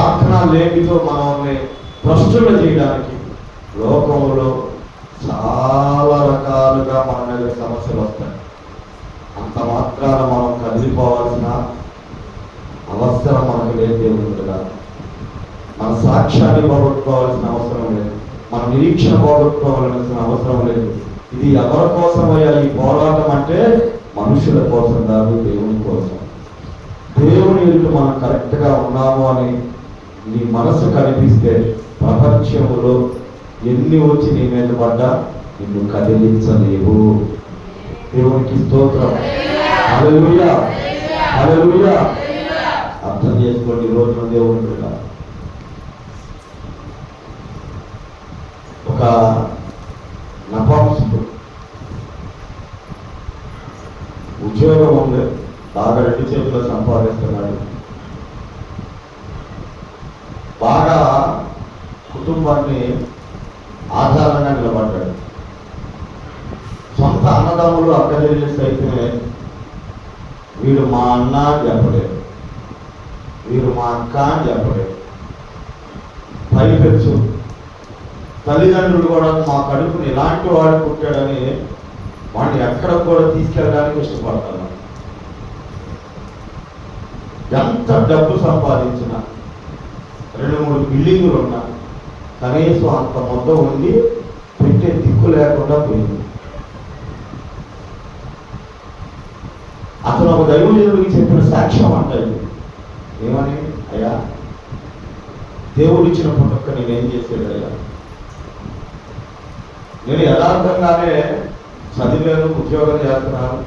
ప్రార్థన లేమితో మనల్ని భ్రష్టులు చేయడానికి లోకంలో చాలా రకాలుగా మన మీద సమస్యలు వస్తాయి. అంత మాత్రాన మనం కదిలిపోవాల్సిన అవసరం మనకు లేదు. దేవుడు కదా, మన సాక్ష్యాన్ని పోగొట్టుకోవాల్సిన అవసరం లేదు, మన నిరీక్షణ పోగొట్టుకోవాల్సిన అవసరం లేదు. ఇది ఎవరి కోసమయ్యా ఈ పోరాటం అంటే? మనుషుల కోసం కాదు, దేవుని కోసం. దేవుని ఎదుట మనం కరెక్ట్గా ఉన్నాము అని నీ మనసు కనిపిస్తే ప్రపంచంలో ఎన్ని వచ్చి నీ మీద పడ్డా నిన్ను కదిలించలేవు. దేవునికి స్తోత్రం. హల్లెలూయా, హల్లెలూయా. అర్థం చేసుకోండి. ఈ రోజున దేవుని బిడ్డ ఒక నపాంసుడు ఉద్యోగం ఉంది, బాగా 2 చేతుల్లో సంపాదిస్తున్నాడు, బాగా కుటుంబాన్ని ఆధారంగా నిలబడ్డాడు. సొంత అన్నదమ్ములు అక్కజెల్లిస్ అయితే వీడు మా అన్న అని చెప్పలేదు, వీరు మా అక్క అని చెప్పలేదు. పైపెచ్చు తల్లిదండ్రులు కూడా మా కడుపుని ఇలాంటి వాడు పుట్టాడని వాడిని ఎక్కడ కూడా తీసుకెళ్ళడానికి ఇష్టపడతాను. ఎంత డబ్బు సంపాదించిన, 2-3 బిల్డింగులు ఉన్నా కనీసం అంత మొత్తం ఉండి పెట్టే దిక్కు లేకుండా పోయింది. అతను ఒక దైవజనుడికి చెప్పిన సాక్ష్యం అంటాడు. ఏమని? అయ్యా, దేవుడు ఇచ్చిన పుట్టక్క నేనేం చేసేది అయ్యా, నేను యథార్థంగానే చదివాను, ఉద్యోగం చేస్తున్నాను,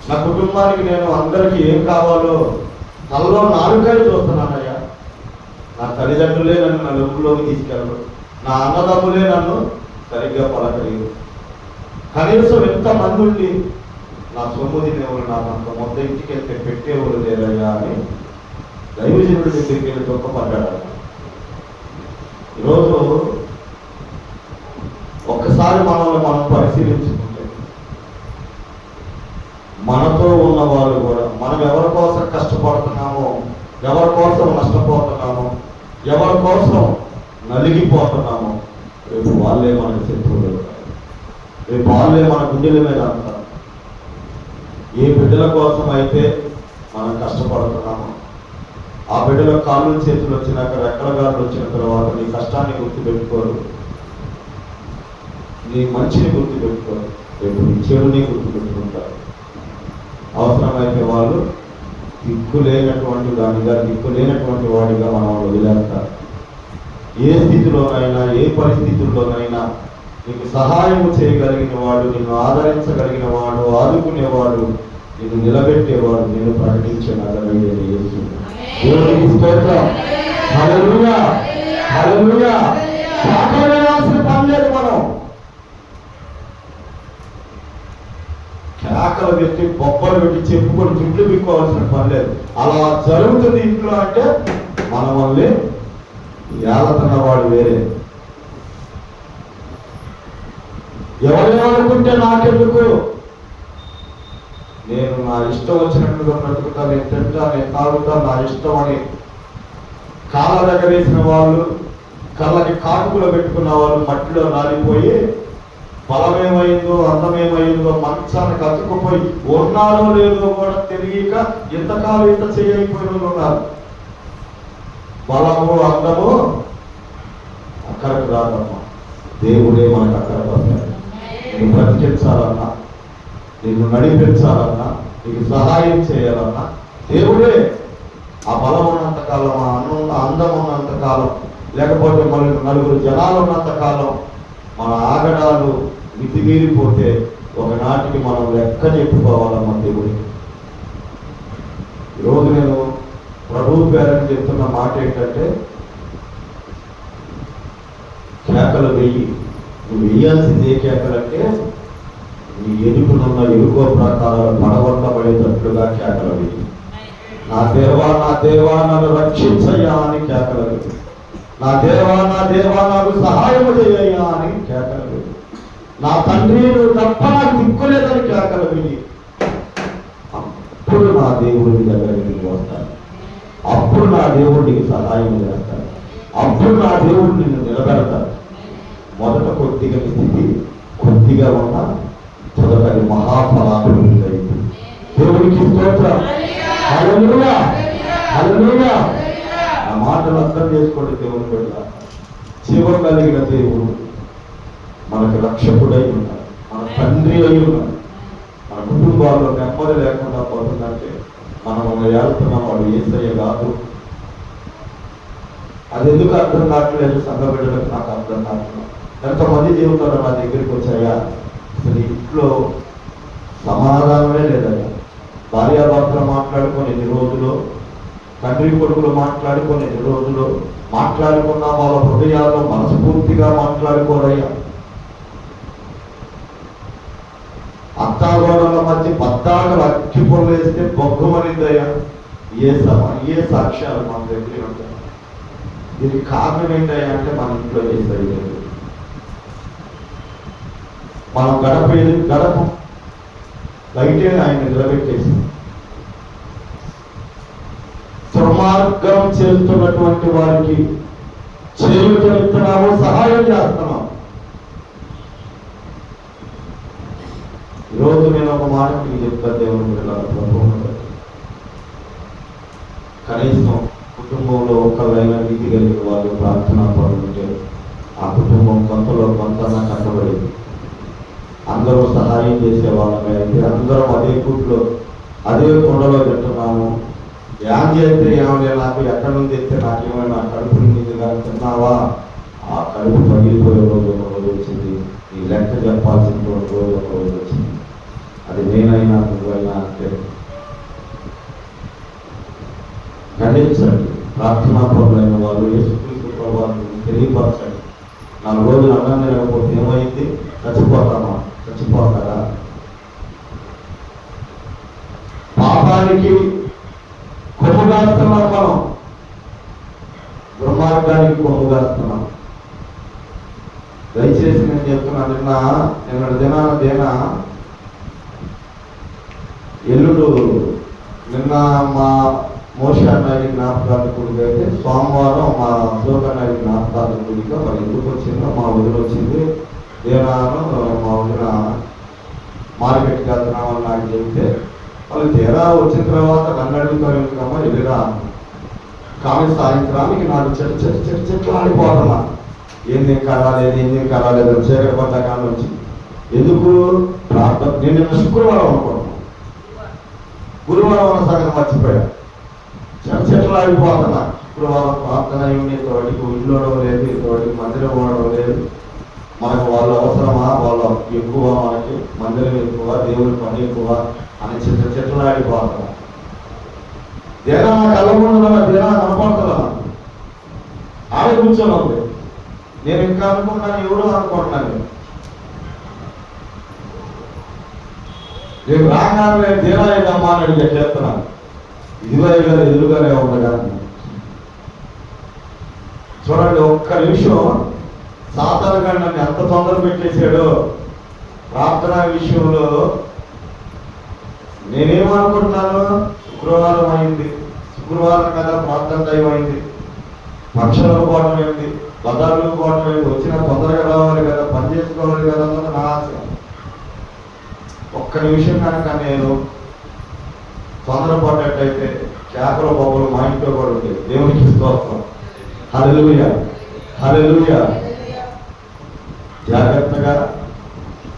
నా కుటుంబానికి నేను అందరికీ ఏం కావాలో తలలో 4 చూస్తున్నానయ్యా. నా తల్లిదండ్రులే నన్ను నా లోపులోకి తీసుకెళ్ళరు, నా అన్నదమ్ములే నన్ను సరిగ్గా పలకలేదు, కనీసం ఎంతమంది ఉండి నా సొమ్ము తినేవాళ్ళు నాకు అంత మొత్తం ఇంటికి వెళ్తే పెట్టేవాళ్ళు లేరయ్యా అని దైవజనుడి దగ్గరికి వెళ్ళి దుఃఖపడ్డాడు. ఈరోజు ఒక్కసారి మనల్ని మనం పరిశీలించుకుంటే మనతో ఉన్న వాళ్ళు కూడా మనం ఎవరి కోసం కష్టపడుతున్నామో, ఎవరి కోసం నష్టపోతున్నామో, ఎవరి కోసం నలిగిపోతున్నామో, రేపు వాళ్ళే మనకు శత్రువులు, రేపు వాళ్ళే మన గుండెల మీద అంటారు. ఏ బిడ్డల కోసం అయితే మనం కష్టపడుతున్నామో ఆ బిడ్డల కాళ్ళు చేతులు వచ్చినాక, రెక్కల గాళ్ళు వచ్చిన తర్వాత నీ కష్టాన్ని గుర్తుపెట్టుకోరు, నీ మంచిని గుర్తుపెట్టుకోరు, రేపు నీ చెడుని గుర్తుపెట్టుకుంటారు. అవసరమైతే వాళ్ళు దిక్కు లేనటువంటి దానిగా, దిక్కు లేనటువంటి వాడిగా మనం వదిలేస్తారు. ఏ స్థితిలోనైనా, ఏ పరిస్థితుల్లోనైనా నీకు సహాయం చేయగలిగిన వాడు, నిన్ను ఆదరించగలిగిన వాడు, ఆదుకునేవాడు, నిన్ను నిలబెట్టేవాడు, నేను ప్రకటించే నగరయ్యేది యేసు. దేవునికి స్తోత్రం. హల్లెలూయా, హల్లెలూయా. కేకలేయాల్సిన పని లేదు. మనం కేకలు పెట్టి బొబ్బలు పెట్టి చెప్పుకొని జుట్లు పిక్కోవాల్సిన పని లేదు. అలా జరుగుతుంది ఇంట్లో అంటే మన వల్లే ఏలతున్న వాడు వేరే. ఎవరేమనుకుంటే నాకెందుకు, నేను నా ఇష్టం వచ్చినట్టుగా బ్రతుకుతా, నేను తింటా, నేను తాగుతా, నా ఇష్టం అని కాళ్ళ దగ్గర వేసిన వాళ్ళు, కళ్ళకి కాటుకులు పెట్టుకున్న వాళ్ళు మట్టిలో రాలిపోయి బలమేమైందో అందమేమైందో మంచానికి అతుక్కుపోయి ఉన్నారో లేదో కూడా తెలియక ఇంతకాలం ఇంత చేయకపోయిన వాళ్ళు ఉన్నారు. బలము అందము అక్కడికి రాదమ్మా, దేవుడే మనకు అక్కడికి వస్తాడు. నేను బ్రతికించాలన్నా, నిన్ను నడిపించాలన్నా, నీకు సహాయం చేయాలన్నా దేవుడే. ఆ బలం ఉన్నంతకాలం, ఆ అందం ఉన్నంతకాలం, లేకపోతే మన నలుగురు జనాలు ఉన్నంతకాలం మన ఆగడాలు మితిమీరిపోతే ఒకనాటికి మనం లెక్క చెప్పుకోవాలమ్మా దేవుడికి. ఈరోజు నేను ప్రభువు పేరని చెప్తున్న మాట ఏంటంటే, కేకలు వెయ్యి. నువ్వు వేయాల్సింది ఏ కేకలంటే, నీ ఎదుగునున్న ఎరుకో ప్రకారాలు పడగొట్టబడేటట్లుగా కేకలు వెయ్యి. నా దేవా, నా దేవా, నన్ను రక్షించయ్యా అని కేకలు వెయ్యి. నా దేవా, నా దేవా, నాకు సహాయం చేయయ్యా అని కేకలు వెయ్యి. నా తండ్రి, నువ్వు తప్ప నాకు దిక్కులేదని కేకలు వెయ్యి. అప్పుడు నా దేవుడి దగ్గరికి వస్తాను. అప్పుడు నా దేవుడు నీకు సహాయం చేస్తాడు, అప్పుడు నా దేవుడు నిన్ను నిలబెడతాడు. మొదట కొద్దిగా స్థితి కొద్దిగా ఉన్న తదుపరి మహాఫలాభివృద్ధి. దేవుడికి స్తోత్రం. హల్లెలూయా, హల్లెలూయా. ఆ మాటలు అర్థం చేసుకోండి. దేవుని బిడ్డ, జీవం కలిగిన దేవుడు మనకు రక్షకుడై ఉన్నాడు, మన తండ్రి అయి ఉన్నాడు. మన కుటుంబాల్లో నెమ్మది లేకుండా పోతుందంటే మనం వెళ్తున్నాం వాడు యేసయ్య కాదు. అది ఎందుకు అర్థం కావట్లేదు సంఘ బిడ్డలకు? నాకు అర్థం కావట్లేదు. ఎంతమంది జీవితాలు నా దగ్గరికి వచ్చాయా, అసలు ఇంట్లో సమాధానమే లేదయ్యా. భార్యాభర్తలు మాట్లాడుకొని ఎన్ని రోజులు, తండ్రి కొడుకులు మాట్లాడుకొని ఎన్ని రోజులు, మాట్లాడుకున్నా వాళ్ళ హృదయాల్లో మనస్ఫూర్తిగా మాట్లాడుకోరయ్యా. అత్తాగోడల మధ్య పద్దాకలు అక్కి పొల్లేస్తే బొగ్గమనిందయ్యా. ఏ సాక్ష్యాలు మన దగ్గర ఉంటాయి. దీనికి కారణం ఏంటయ్యా అంటే మన ఇంట్లో ఏసయ్య. మనం గడప బయటే ఆయన నిలబెట్టేసి దుర్మార్గం చేస్తున్నటువంటి వారికి చేయుతున్నాము, సహాయం చేస్తున్నాం. ఈరోజు నేను ఒక మాట మీకు చెప్తాను. దేవుని కనీసం కుటుంబంలో ఒకళ్ళైనా నీతి కలిగిన వాళ్ళు ప్రార్థనా పడుతుంటే ఆ కుటుంబం కొంతలో కొంత కట్టబడింది. అందరూ సహాయం చేసే వాళ్ళమే అయితే అందరం అదే కూట్లో అదే కొండలో తింటున్నాము. ఏం చేస్తే ఏమైనా నాకు ఎక్కడి నుంచి తెస్తే నాకేమైనా కడుపు నిందిగా తిన్నావా? ఆ కడుపు పగిలిపోయే రోజు ఒక రోజు వచ్చింది. ఈ లెక్క చెప్పాల్సిన రోజు ఒక రోజు వచ్చింది. అది నేనైనా నువ్వైనా అంటే ఖండించండి. ప్రార్థనా పరులైన వాళ్ళు యేసుక్రీస్తు ప్రభువుని తెలియపరచండి. 4 రోజులు అన్నం తినకపోతే ఏమైంది? చచ్చిపోతారా? పాపానికి కొమ్ముగాస్తున్నాం మనం, దుర్మార్గానికి కొమ్ముగాస్తున్నాం. దయచేసి నేను చెప్తున్నాను, నిన్న ఎల్లుడు నిన్న మా మోషానాయుడి జ్ఞాపకార్థ గుడికి అయితే సోమవారం మా అశోకనాయుడి జ్ఞాపకార్థ గుడిగా మరి ఎందుకు వచ్చిందో మా వదిలి వచ్చింది. దేనాను మా వదిన మార్కెట్కి వెళ్తున్నామని నాకు చెప్తే వాళ్ళు తీరా వచ్చిన తర్వాత నన్ను అడుగుతారు ఎందుకమ్మా ఎదురుగా. కానీ సాయంత్రానికి నాకు చెట్లు ఆడిపోతున్నా. ఏంది కరాలేదు చీకటి కానీ వచ్చి ఎందుకు ప్రార్థన. నేను నిన్న శుక్రవారం అనుకుంటున్నాను, గురువారం ఉన్న సంగతి మర్చిపోయా. చెట్లు ఆడిపోతున్నా. శుక్రవారం ప్రార్థన అయ్యి తోటికి ఇల్లుడం లేదు, తోటికి మందిరం ఉండడం లేదు. మనకు వాళ్ళ అవసరమా, వాళ్ళ ఎక్కువ, మనకి మందిరం ఎక్కువ, దేవుడి పని ఎక్కువ అని చెట్లు ఆడిపోతున్నా. దేనా కళ్ళ ముందు దేనా కనపడుతున్నా ఆడ కూర్చొని ఉంది. నేను ఇంకా అనుకున్నాను ఎవరో అనుకుంటున్నాను. రేపు రాగానే దేనా ఏదమ్మా అని అడిగే చేస్తున్నాను. ఎదురుగానే ఉండగా చూడండి. ఒక్క నిమిషం సాధారణంగా నన్ను ఎంత తొందర పెట్టేశాడో ప్రార్థనా విషయంలో. నేనేమనుకుంటున్నాను, శుక్రవారం అయింది, శుక్రవారం కదా ప్రార్థన టైం అయింది, పక్షులకు పోవడం ఏంటి, బజార్లకు పోవడం ఏంటి, వచ్చిన తొందరగా రావాలి కదా, పని చేసుకోవాలి కదా అన్నది నా ఆశ. ఒక్క నిమిషం కనుక నేను తొందరపడ్డట్టయితే చేపల బొమ్మలు మా ఇంట్లో కూడా ఉంటాయి. దేవునికి స్తోత్రం. హల్లెలూయా, హల్లెలూయా. జాగ్రత్తగా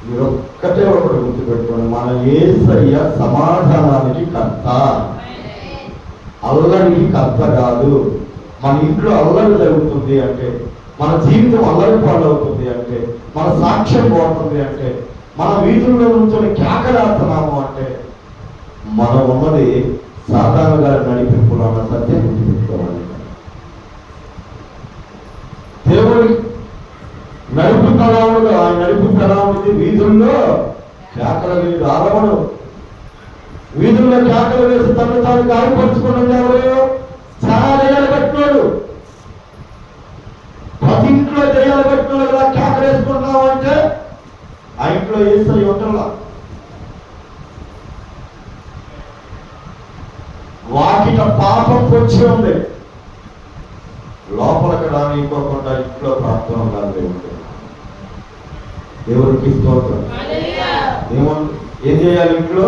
మీరు ఒక్కటే ఒకటి గుర్తుపెట్టుకోండి, మన యేసయ్య సమాధానానికి కర్త, అల్లరికి కర్త కాదు. మన ఇంట్లో అల్లరి జరుగుతుంది అంటే, మన జీవితం అల్లరి పాలవుతుంది అంటే, మన సాక్ష్యం పోతుంది అంటే, మన వీధుల్లో నుంచొని కేకలాడుతున్నాము అంటే మనం ఉన్నది సాధారణంగా నడిపింపులో ఉన్న సత్యం గుర్తుపెట్టుకోవాలి. దేవుడి నడుపు కళావుడు, ఆ నడుపు కళావుడికి వీధుల్లో కేకలు వేసి ఆరవడు. వీధుల్లో కేకలు వేసి తను తాను గాయపరుచుకున్నది ఎవరు? చాలా దయ్యాలు పట్టినాడు. ప్రతి ఇంట్లో దయ్యాలు పట్టినాడు కదా కేకలు వేసుకుంటున్నావు అంటే ఆ ఇంట్లో యేసయ్య ఉండాల. వాకిట పాపం పొచ్చి ఉంది. అయిపోకుండా ఇంట్లో ప్రార్థన ఉండాలి. దేవుడికి స్తోత్రం. ఏం చేయాలి? ఇంట్లో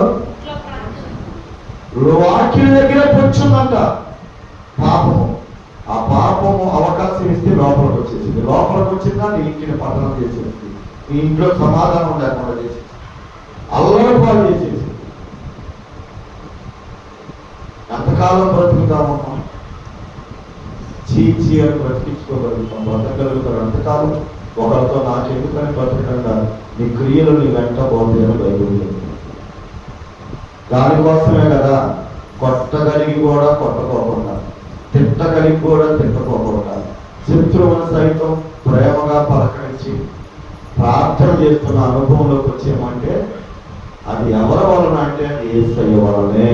వాక్యం దగ్గర కూర్చుందంట పాపము. ఆ పాపము అవకాశం ఇస్తే లోపలికి వచ్చేసింది. లోపలికి వచ్చిందా నీ ఇంటిని పతనం చేసేసి నీ ఇంట్లో సమాధానం లేకుండా చేసి అల్లరిపాలు చేసేసి ఎంతకాలం బ్రతుకుతామమ్మా? చీచి అని బ్రతికించుకోగలుగుతాం, బ్రతకగలుగుతారు ఎంతకాలం? ఒకరితో నాకెందుకని బ్రతకకుండా నీ క్రియలు నీ వెంట పోతాయి అని బైబిల్ చెప్తుంది. దానికోసమే కదా కొట్టగలిగి కూడా కొట్టకోకుండా, తిట్టగలిగి కూడా తిట్టకోకుండా, శత్రువును సైతం ప్రేమగా పలకరించి ప్రార్థన చేస్తున్న అనుభవంలోకి వచ్చేమంటే అది ఎవరి వలన అంటే యేసయ్య వలనే.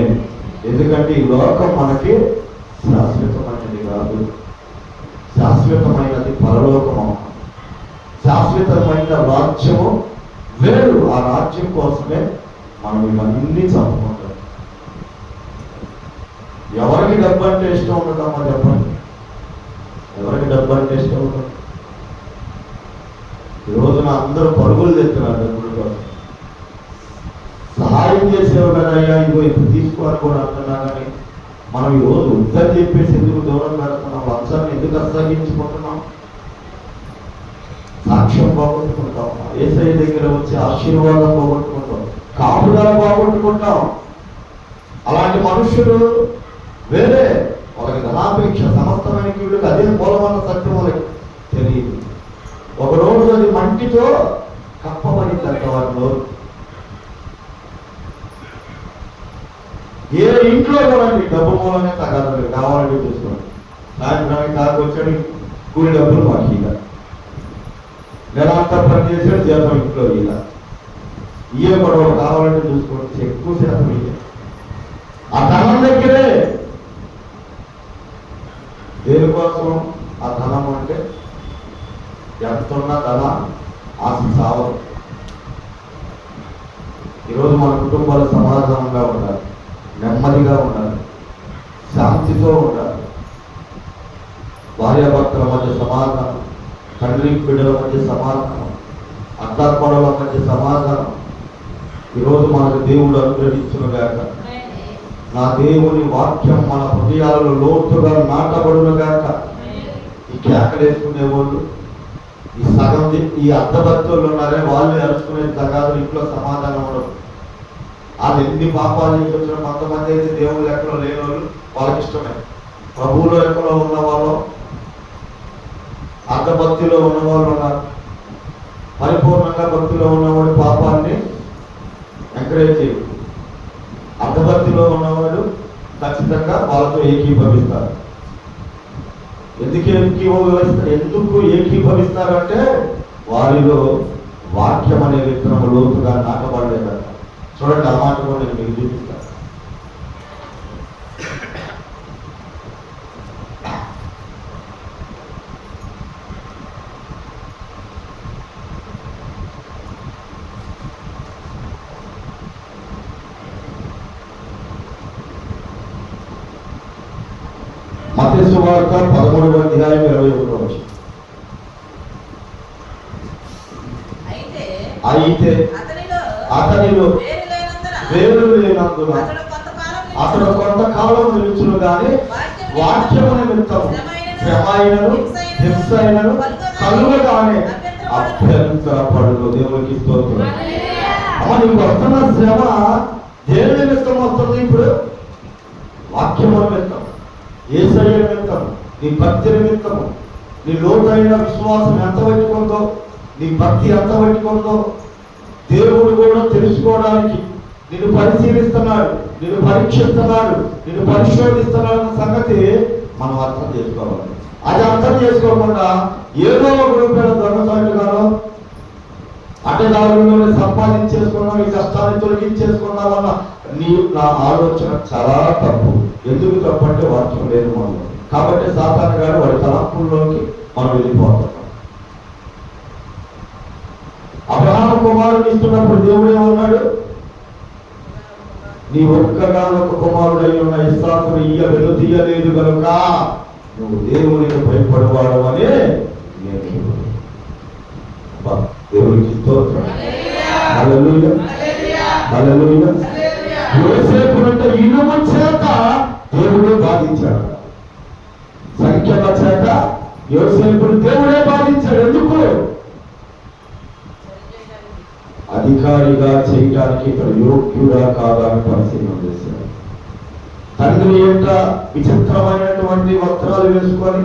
ఎందుకంటే ఈ లోకం మనకి శాశ్వతమైనది కాదు. శాశ్వతమైనది పరలోకము, శాశ్వతమైన రాజ్యము వేరు. ఆ రాజ్యం కోసమే మనం ఇవన్నీ చదువుకుంటాం. ఎవరికి డబ్బు అంటే ఇష్టం ఉండదమ్మా చెప్పండి? ఎవరికి డబ్బు అంటే ఇష్టం ఉండదు? ఈ రోజున అందరూ పరుగులు తెస్తున్నారు డబ్బుల కోసం. సహాయం చేసేవాడు కదా, అయ్యా ఇదిగో ఇప్పుడు తీసుకోవాలి కూడా అంటున్నా. కానీ మనం ఈరోజు ఉద్దరు చెప్పేసి ఎందుకు దూరం పెడుతున్నాం? లంచాన్ని ఎందుకు అసహించుకుంటున్నాం? సాక్ష్యం పోగొట్టుకుంటాం, యేసయ్య దగ్గర వచ్చి ఆశీర్వాదం పోగొట్టుకుంటాం, కాపుదల పోగొట్టుకుంటాం. అలాంటి మనుషులు వేరే. వాళ్ళకి ధనాపేక్ష, సమస్తమైన కీడుకు అదే మూలమన్న సత్యం వాళ్ళకి తెలియదు. ఒకరోజు అది మంటితో కప్పబడిందంట వాళ్ళు. ఏ ఇంట్లో కూడా డబ్బు మూలమే తగ్గదు. కావాలంటే చూసుకోండి. సాయంత్రానికి తాగొచ్చాడు, కూలి డబ్బులు మాకు ఇక నెలంతా పని చేసాడు, జీతం ఇంట్లో ఇక ఇయ్య కూడా కావాలంటే చూసుకోండి. ఎక్కువ శాతం ఇయ్య ఆ ధనం దగ్గరే. దేనికోసం ఆ ధనం అంటే ఎంతున్న ధన ఆశ సావదు. ఈరోజు మన కుటుంబాలు సమాధానంగా ఉండాలి, నెమ్మదిగా ఉండాలి, శాంతితో ఉండాలి. భార్యాభర్తల మధ్య సమాధానం, తండ్రి బిడ్డల మధ్య సమాధానం, అత్తాకోడల మధ్య సమాధానం ఈరోజు మనకు దేవుడు అనుగ్రహించునుగాక. నా దేవుని వాక్యం మన హృదయాలలో లోతుగా నాటబడునుగాక. ఈ కేకలేసుకునే వాళ్ళు, ఈ సగం ఈ అర్ధభక్తులు ఉన్నారే వాళ్ళు అరుచుకునే తగాదు ఇంట్లో సమాధానం ఉండదు. వాళ్ళు ఎన్ని పాపాలు నుంచి వచ్చిన కొంతమంది అయితే దేవుని లెక్కలో లేని వాళ్ళు వాళ్ళకి ఇష్టమే. ప్రభువుల లెక్కలో ఉన్న వాళ్ళు, అర్ధభక్తిలో ఉన్న వాళ్ళు ఉన్నారు. పరిపూర్ణంగా భక్తిలో ఉన్నవాడు పాపాన్ని ఎంకరేజ్ చేయడు. అర్ధభక్తిలో ఉన్నవాడు ఖచ్చితంగా వాళ్ళతో ఏకీభవిస్తారు. ఎందుకు ఏకీభవిస్తారంటే వారిలో వాక్యం అనే విత్తనం లోతుగా నాటబడలేదట. చూడండి, ఆ మాట కూడా నేను మీకు చూపిస్తాను. మత్తయి సువార్త 13వ అధ్యాయం 21వ వచనం. అయితే అతనిలో వేరు లేనందున అతడు కొంతకాలం నిలుచును గాని వాక్యము నిమిత్తము శ్రమైనను హింసైనను కలుగగానే అభ్యంతరపడును. దేవునికి స్తోత్రం. నీకు వస్తున్న శ్రమ దేని నిమిత్తం వస్తుంది? ఇప్పుడు వాక్యము నిమిత్తం, యేసయ్య నిమిత్తం, నీ భక్తి నిమిత్తము. నీ లోతైన విశ్వాసం ఎంత పట్టుకుందో, నీ భక్తి ఎంత పట్టుకుందో దేవుడు కూడా తెలుసుకోవడానికి నిన్ను పరిశీలిస్తున్నాడు, నిన్ను పరీక్షిస్తున్నాడు, నిన్ను పరిశోధిస్తున్నాడు అన్న సంగతి మనం అర్థం చేసుకోవాలి. అది అర్థం చేసుకోకుండా ఏదో ఒక రూపాయల దొంగసాటుగానో అడ్డదారులను సంపాదించేసుకున్నాం, ఈ కష్టాన్ని తొలగించేసుకున్నామన్న నా ఆలోచన చాలా తప్పు. ఎందుకు తప్పు అంటే వాక్యం లేదు మనలో. కాబట్టి సాతాను గారు వాడి తలంపుల్లోకి మనం వెళ్ళిపోతాం. అబ్రహాము కుమారుడు ఇస్తున్నప్పుడు దేవుడు ఏమన్నాడు? నీ ఒక్కగానొక్క కుమారుడై ఉన్న ఇస్సాకును వెనుదీయలేదు కనుక నువ్వు దేవునికి భయపడవాడు అని నేను దేవునికి స్తోత్రం. హల్లెలూయా, హల్లెలూయా. యోసేపునంటే ఇనుము చేత దేవుడే బాధించాడు, సంఖ్యల చేత యోసేపును దేవుడే బాధించాడు. ఎందుకు? అధికారిగా చేయడానికి ఇతడు యోగ్యుడా కాదా అని పరిశీలన చేశాడు. తండ్రి యొక్క విచిత్రమైనటువంటి వస్త్రాలు వేసుకొని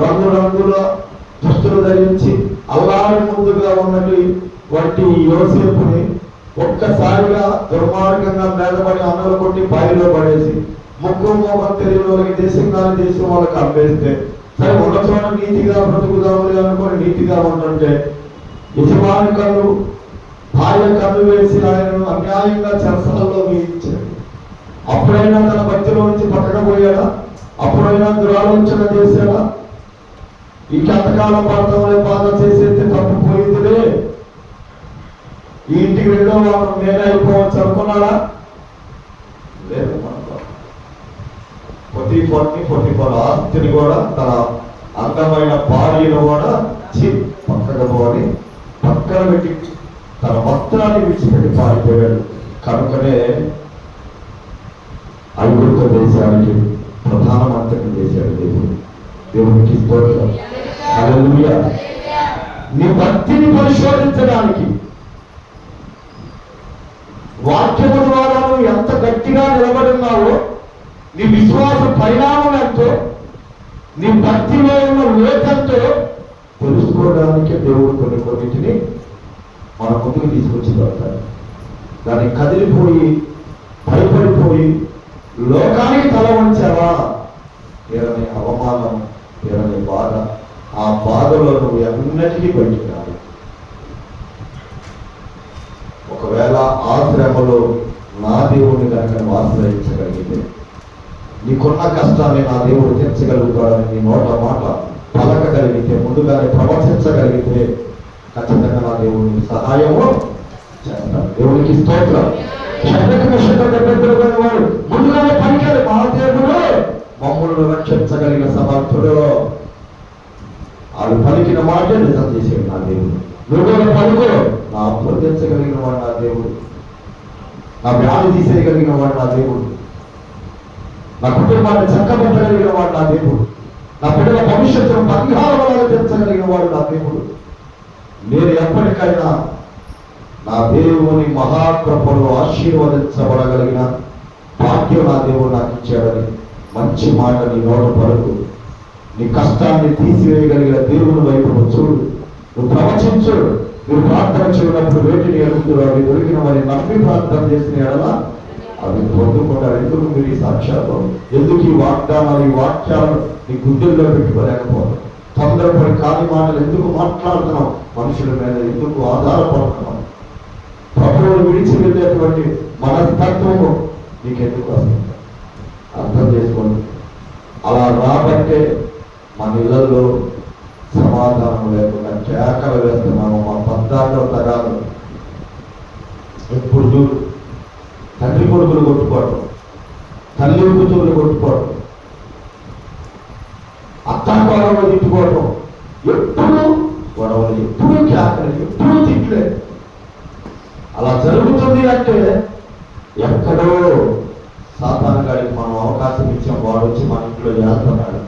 రంగురంగుల దుస్తులు ధరించి అల్లారి ముందుగా ఉన్నటువంటి యోసేపుని ఒక్కసారిగా దుర్మార్గంగా మేదపడి అన్నలు కొట్టి బావిలో పడేసి ముక్కు మోహం తెలియని వాళ్ళకి దేశం కాని దేశం వాళ్ళకి అమ్మేస్తే సరే ఉన్న చోట నీతిగా బ్రతుకుదామని అనుకొని నీతిగా ఉంటుంటే యజమాని కన్ను భార్య కన్ను వేసి ఆయనను అన్యాయంగా చెరసాలలో వేయించాడు. అప్పుడైనా తన భక్తిలో నుంచి పట్టకపోయాడా? అప్పుడైనా దురాలోచన చేశాడా? ఇంకెంతకాలం పడతామని బాధ చేసేస్తే తప్పిపోయిందిలే, ఈ ఇంటికి రెండో వారం నేనే అయిపోవచ్చు అనుకున్నాడా? లేదు. పొటిఫర్ ఆస్తిని కూడా తన అందమైన భార్యను కూడా పక్కన పోని పక్కన పెట్టి తన వస్త్రాన్ని విడిచిపెట్టి పారిపోయాడు. కనుకనే ఐగుప్తు దేశానికి ప్రధానమంత్రిని చేశాడు దేవుడు. దేవునికి స్తోత్రం. హల్లెలూయా. నీ భక్తిని పరిశోధించడానికి వాక్యము ద్వారా నువ్వు ఎంత గట్టిగా నిలబడినావో, నీ విశ్వాస పరిణామం ఎంతో, నీ భక్తిలో ఉన్న లోతంతో తెలుసుకోవడానికి దేవుడు కొన్నిటిని మన ముందుకు తీసుకొచ్చి పెడతాడు. దాన్ని కదిలిపోయి భయపడిపోయి లోకానికి తల వంచావా, తీరని అవమానం, తీరని బాధ, ఆ బాధలో నువ్వు ఎన్నటికీ బయటికి రాదు. ఒకవేళ ఆ శ్రమలో నా దేవుడిని కనుక నువ్వు ఆశ్రయించగలిగితే, నీకున్న కష్టాన్ని నా దేవుడు తీర్చగలుగుతాడని నీ నోట మాట పలకగలిగితే, ముందుగానే ప్రవచించగలిగితే ఖచ్చితంగా నా దేవుడిని సహాయము చేస్తాడు. దేవునికి స్తోత్రం. వాడు ముందుగానే పలికాడు, మా దేవుడు మమ్మల్ని రక్షించగలిగిన సమర్థుడు. వాళ్ళు పలికిన మాట నిజం చేసేది నా దేవుడు. నువ్వు పలుకు, నా అప్పులు తెచ్చగలిగిన వాడు నా దేవుడు, నా వ్యాధి తీసేయగలిగిన వాడు నా దేవుడు, నా కుటుంబాన్ని చక్కబెట్టగలిగిన వాడు నా దేవుడు, నా బిడ్డల భవిష్యత్తును బంగారం తెచ్చగలిగిన వాడు నా దేవుడు. నేను ఎప్పటికైనా నా దేవుని మహాకృపలో ఆశీర్వదించబడగలిగిన భాగ్యం నా దేవుడు నాకు ఇచ్చాడని మంచి మాట నీ నోట పలుకు. నీ కష్టాన్ని తీసివేయగలిగిన దేవుని వైపు చూడు, నువ్వు ప్రవచించు. నువ్వు ప్రార్థన చేయనప్పుడు వేటిని అడుగుతున్నారు, అవి దొరికిన వారి నమ్మి ప్రార్థన చేసిన ఎడల అవి పొందుకుంటారు. ఎందుకు మీరు ఈ సాక్ష్యాలు, ఎందుకు ఈ వాగ్దానాలు, ఈ వాక్యాలను నీ గుండెల్లో పెట్టుకోలేకపోతారు? తొందరపడి కాని మాటలు ఎందుకు మాట్లాడుతున్నావు? మనుషుల మీద ఎందుకు ఆధారపడుతున్నావు? ప్రభువును విడిచి వెళ్ళేటువంటి మనస్తత్వము నీకెందుకు వస్తుంది? అర్థం చేసుకోండి. అలా రాబట్టే మన ఇళ్లలో సమాధానం లేకుండా కేకలు వేస్తున్నాము. మా పద్దాల్లో తరాలు ఎప్పుడు చూడు తండ్రి కొడుకులు కొట్టుకోవడం, తల్లి కూతుర్లు కొట్టుకోవడం, అత్తాకోరంలో తిట్టుకోవడం, ఎప్పుడు గొడవలు, ఎప్పుడు కేకలు, ఎప్పుడు తిట్లే. అలా జరుగుతుంది అంటే ఎక్కడో సాతాను గాడికి మనం అవకాశం ఇచ్చాం, వాడు వచ్చి మన ఇంట్లో చేస్తున్నాడు.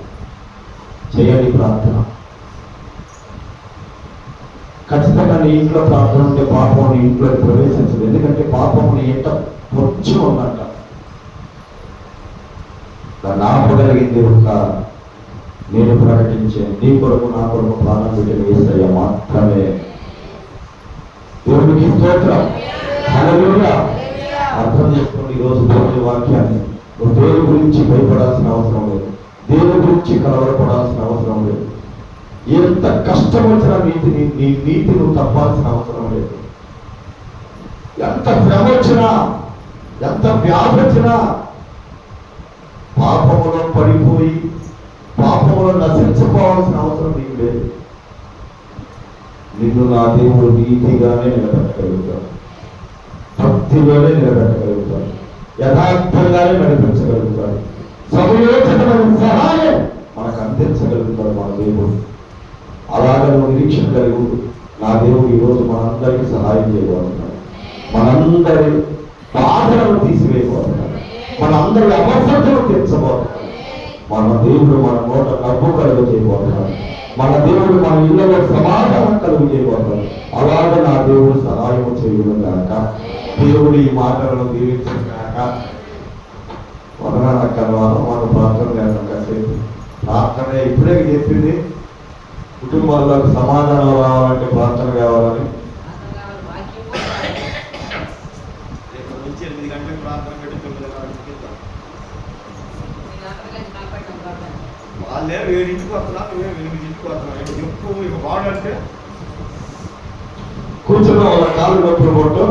చేయండి ప్రార్థన. ఖచ్చితంగా నీ ఇంట్లో ప్రార్థన ఉంటే పాపం నీ ఇంట్లో ప్రవేశించదు. ఎందుకంటే పాపం నీ ఇంట పొచ్చి ఉందంట. దాన్ని ఆపగలిగింది ఒక నేను ప్రకటించే నీ కొరకు నా కొరకు ప్రాణం పెట్టిన యేసయ్య మాత్రమే. దేవునికి స్తోత్రం. హల్లెలూయా. అర్థం చేసుకోండి ఈరోజు దేవుని వాక్యాన్ని. నువ్వు దేవుని గురించి భయపడాల్సిన అవసరం లేదు, దేవుని గురించి కలవరపడాల్సిన అవసరం లేదు. ఎంత కష్టం వచ్చినా నీ నీతి నువ్వు తప్పాల్సిన అవసరం లేదు. ఎంత శ్రమ వచ్చినా, ఎంత వ్యాధి వచ్చినా, పాపములో పడిపోయి పాపములో నశించుకోవాల్సిన అవసరం నీకు లేదు. నిన్ను నా దేవుడు నీతిగానే నిలబెట్టగలుగుతాడు, భక్తిలోనే నిలబెట్టగలుగుతాడు, యథార్థంగానే నడిపించగలుగుతాడు, సమయోచితమైన సహాయం మనకు అందించగలుగుతాడు మన దేవుడు. అలాగే నువ్వు నిరీక్షణ కలిగి ఉండు. నా దేవుడు ఈరోజు మనందరికీ సహాయం చేయబోతున్నాడు. మనందరి బాధలను తీసివేయబోతున్నాడు. మనందరి అవసరతను తీర్చబోతున్నాడు. మన దేవుడు మన నోట నవ్వు కలుగు చేయబోతున్నాడు. మన దేవుడు మన ఇళ్లలో సమాధానం కలుగు చేయబోతున్నాడు. అలాగే నా దేవుడు సహాయం చేయడం కాక, దేవుడు ఈ మాటలను దీవించడం కాక. వదనాలక్కర్వాలో మన ప్రార్థన చేద్దాం. కాసేపు ప్రార్థన ఇప్పుడే చెప్పింది, కుటుంబాలకు సమాధానం రావాలంటే ప్రార్థన కావాలని. రేపు నుంచి 8 గంటలకు ప్రార్థన పెట్టి 9 గంటలకు వాళ్ళే 7ంటికి వస్తున్నా, నువ్వే 8ంటికి వస్తున్నావు. చెప్పు ఇక వాడంటే కూర్చున్న వాళ్ళ కాళ్ళు నొప్పులు కొట్టు.